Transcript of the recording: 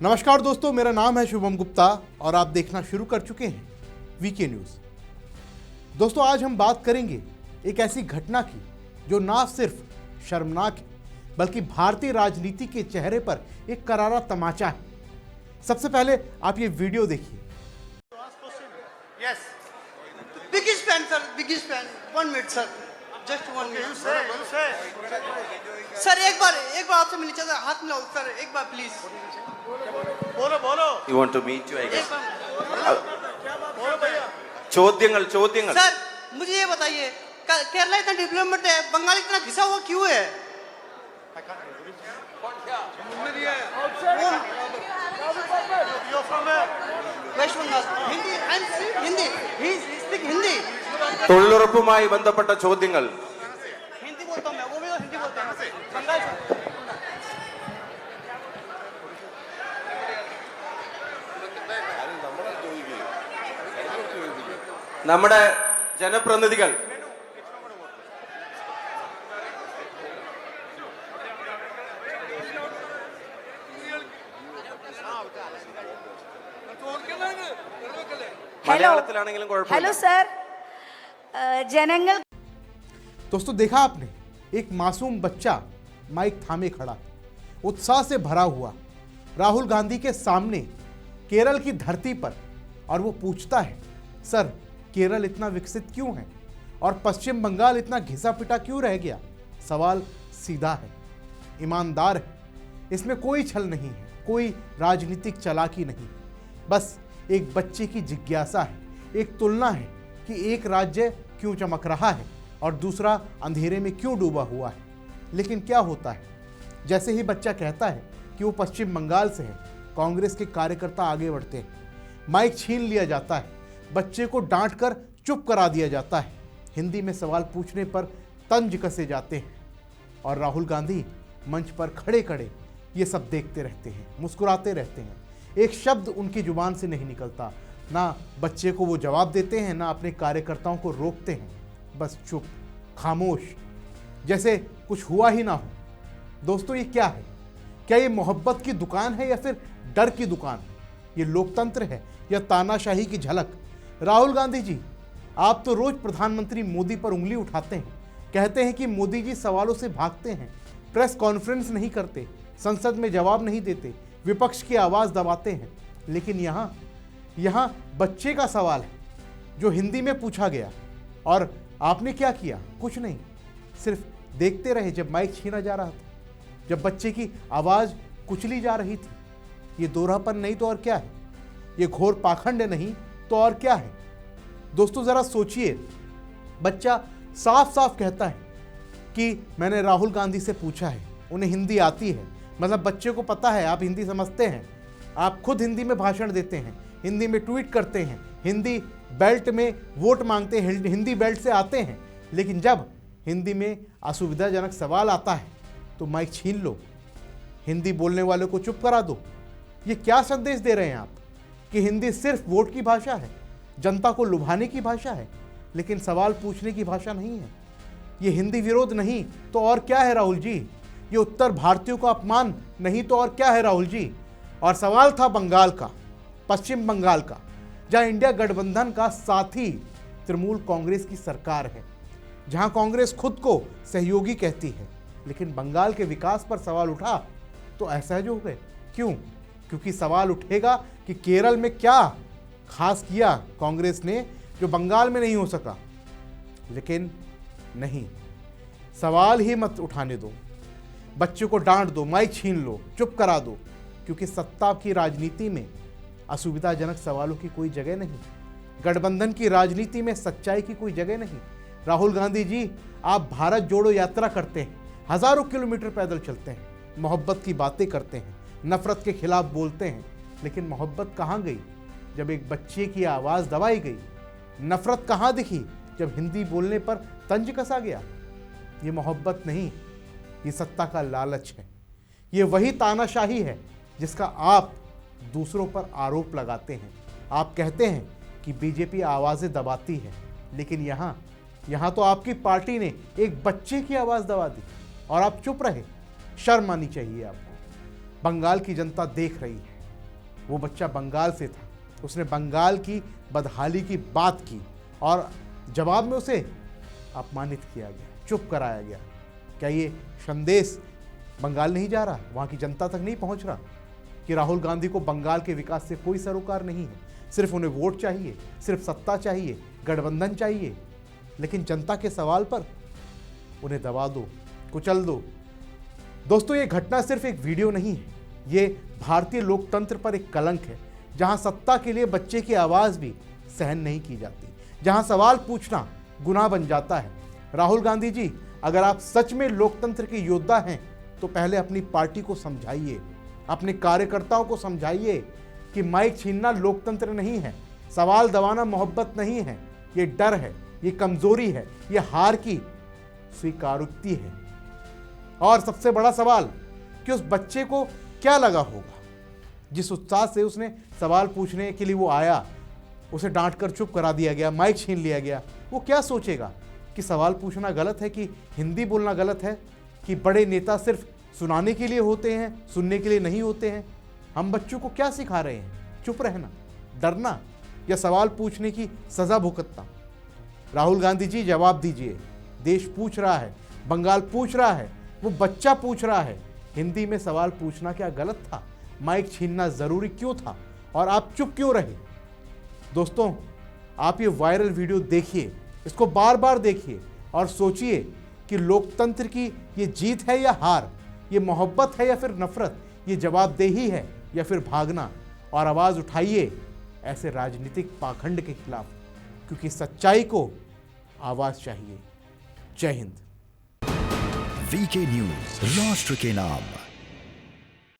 नमस्कार दोस्तों, मेरा नाम है शुभम गुप्ता और आप देखना शुरू कर चुके हैं वीके न्यूज़। दोस्तों, आज हम बात करेंगे एक ऐसी घटना की जो ना सिर्फ शर्मनाक है बल्कि भारतीय राजनीति के चेहरे पर एक करारा तमाचा है। सबसे पहले आप ये वीडियो देखिए। Yes. Biggest fan, sir. Biggest fan. 1 minute, sir. Just 1 minute. You say. Sir, एक बार आपसे मिलना चाहता हूँ। हाथ मिलाओ, सर। एक बार प्लीज। बोलो। You want to meet you, I guess. बोलो भैया। ചോദ്യങ്ങൾ सर, मुझे ये बताइए, केरला इतना डेवलपमेंट है, बंगाल इतना घिसा हुआ क्यों है? West Bengal. Hindi. He speak Hindi. തൊഴിലുറപ്പുമായി ബന്ധപ്പെട്ട ചോദ്യങ്ങൾ हिंदी बोलता हूँ मैं, वो भी तो हिंदी बोलते हैं। बंगाल से। നമ്മുടെ ജനപ്രതിനിധികൾ മലയാളത്തിലാണെങ്കിലും हेलो കുഴപ്പമില്ല सर, जनंगल दोस्तों, देखा आपने एक मासूम बच्चा माइक थामे खड़ा, उत्साह से भरा हुआ राहुल गांधी के सामने केरल की धरती पर, और वो पूछता है, सर केरल इतना विकसित क्यों है और पश्चिम बंगाल इतना घिसा पिटा क्यों रह गया? सवाल सीधा है, ईमानदार है, इसमें कोई छल नहीं है, कोई राजनीतिक चालाकी नहीं, बस एक बच्चे की जिज्ञासा है, एक तुलना है कि एक राज्य क्यों चमक रहा है और दूसरा अंधेरे में क्यों डूबा हुआ है। लेकिन क्या होता है, जैसे ही बच्चा कहता है कि वो पश्चिम बंगाल से है, कांग्रेस के कार्यकर्ता आगे बढ़ते हैं, माइक छीन लिया जाता है, बच्चे को डांट कर चुप करा दिया जाता है, हिंदी में सवाल पूछने पर तंज कसे जाते हैं और राहुल गांधी मंच पर खड़े खड़े ये सब देखते रहते हैं, मुस्कुराते रहते हैं। एक शब्द उनकी जुबान से नहीं निकलता, ना बच्चे को वो जवाब देते हैं, ना अपने कार्यकर्ताओं को रोकते हैं, बस चुप, खामोश, जैसे कुछ हुआ ही ना हो। दोस्तों, ये क्या है? क्या ये मोहब्बत की दुकान है या फिर डर की दुकान? ये लोकतंत्र है या तानाशाही की झलक? राहुल गांधी जी, आप तो रोज प्रधानमंत्री मोदी पर उंगली उठाते हैं, कहते हैं कि मोदी जी सवालों से भागते हैं, प्रेस कॉन्फ्रेंस नहीं करते, संसद में जवाब नहीं देते, विपक्ष की आवाज़ दबाते हैं। लेकिन यहाँ बच्चे का सवाल है जो हिंदी में पूछा गया और आपने क्या किया? कुछ नहीं, सिर्फ देखते रहे जब माइक छीना जा रहा था, जब बच्चे की आवाज़ कुचली जा रही थी। ये दोहरापन नहीं तो और क्या है? ये घोर पाखंड नहीं तो और क्या है? दोस्तों, ज़रा सोचिए, बच्चा साफ साफ कहता है कि मैंने राहुल गांधी से पूछा है, उन्हें हिंदी आती है, मतलब बच्चे को पता है आप हिंदी समझते हैं, आप खुद हिंदी में भाषण देते हैं, हिंदी में ट्वीट करते हैं, हिंदी बेल्ट में वोट मांगते हैं, हिंदी बेल्ट से आते हैं। लेकिन जब हिंदी में असुविधाजनक सवाल आता है तो माइक छीन लो, हिंदी बोलने वालों को चुप करा दो। ये क्या संदेश दे रहे हैं आप कि हिंदी सिर्फ वोट की भाषा है, जनता को लुभाने की भाषा है, लेकिन सवाल पूछने की भाषा नहीं है? ये हिंदी विरोध नहीं तो और क्या है राहुल जी? ये उत्तर भारतीयों का अपमान नहीं तो और क्या है राहुल जी? और सवाल था बंगाल का, पश्चिम बंगाल का, जहां इंडिया गठबंधन का साथी तृणमूल कांग्रेस की सरकार है, जहां कांग्रेस खुद को सहयोगी कहती है, लेकिन बंगाल के विकास पर सवाल उठा तो असहज हो गए। क्यों? क्योंकि सवाल उठेगा कि केरल में क्या खास किया कांग्रेस ने जो बंगाल में नहीं हो सका। लेकिन नहीं, सवाल ही मत उठाने दो, बच्चे को डांट दो, माइक छीन लो, चुप करा दो, क्योंकि सत्ता की राजनीति में असुविधाजनक सवालों की कोई जगह नहीं, गठबंधन की राजनीति में सच्चाई की कोई जगह नहीं। राहुल गांधी जी, आप भारत जोड़ो यात्रा करते हैं, हजारों किलोमीटर पैदल चलते हैं, मोहब्बत की बातें करते हैं, नफरत के खिलाफ बोलते हैं, लेकिन मोहब्बत कहाँ गई जब एक बच्चे की आवाज़ दबाई गई? नफरत कहाँ दिखी जब हिंदी बोलने पर तंज कसा गया? ये मोहब्बत नहीं, ये सत्ता का लालच है, ये वही तानाशाही है जिसका आप दूसरों पर आरोप लगाते हैं। आप कहते हैं कि बीजेपी आवाज़ें दबाती है, लेकिन यहाँ तो आपकी पार्टी ने एक बच्चे की आवाज़ दबा दी और आप चुप रहे। शर्म आनी चाहिए आपको। बंगाल की जनता देख रही है, वो बच्चा बंगाल से था, उसने बंगाल की बदहाली की बात की और जवाब में उसे अपमानित किया गया, चुप कराया गया। क्या ये संदेश बंगाल नहीं जा रहा, वहाँ की जनता तक नहीं पहुँच रहा कि राहुल गांधी को बंगाल के विकास से कोई सरोकार नहीं है, सिर्फ उन्हें वोट चाहिए, सिर्फ सत्ता चाहिए, गठबंधन चाहिए, लेकिन जनता के सवाल पर उन्हें दबा दो, कुचल दो। दोस्तों, ये घटना सिर्फ एक वीडियो नहीं है, ये भारतीय लोकतंत्र पर एक कलंक है, जहां सत्ता के लिए बच्चे की आवाज़ भी सहन नहीं की जाती, जहां सवाल पूछना गुनाह बन जाता है। राहुल गांधी जी, अगर आप सच में लोकतंत्र के योद्धा हैं तो पहले अपनी पार्टी को समझाइए, अपने कार्यकर्ताओं को समझाइए कि माइक छीनना लोकतंत्र नहीं है, सवाल दबाना मोहब्बत नहीं है, ये डर है, ये कमजोरी है, ये हार की स्वीकारोक्ति है। और सबसे बड़ा सवाल कि उस बच्चे को क्या लगा होगा, जिस उत्साह से उसने सवाल पूछने के लिए वो आया, उसे डांट कर चुप करा दिया गया, माइक छीन लिया गया। वो क्या सोचेगा कि सवाल पूछना गलत है, कि हिंदी बोलना गलत है, कि बड़े नेता सिर्फ सुनाने के लिए होते हैं, सुनने के लिए नहीं होते हैं। हम बच्चों को क्या सिखा रहे हैं? चुप रहना, डरना, या सवाल पूछने की सजा भुगतना? राहुल गांधी जी, जवाब दीजिए। देश पूछ रहा है, बंगाल पूछ रहा है, वो बच्चा पूछ रहा है, हिंदी में सवाल पूछना क्या गलत था? माइक छीनना जरूरी क्यों था? और आप चुप क्यों रहे? दोस्तों, आप ये वायरल वीडियो देखिए, इसको बार बार देखिए और सोचिए कि लोकतंत्र की ये जीत है या हार, ये मोहब्बत है या फिर नफरत, ये जवाबदेही है या फिर भागना। और आवाज़ उठाइए ऐसे राजनीतिक पाखंड के खिलाफ, क्योंकि सच्चाई को आवाज़ चाहिए। जय हिंद। वीके न्यूज, राष्ट्र के नाम।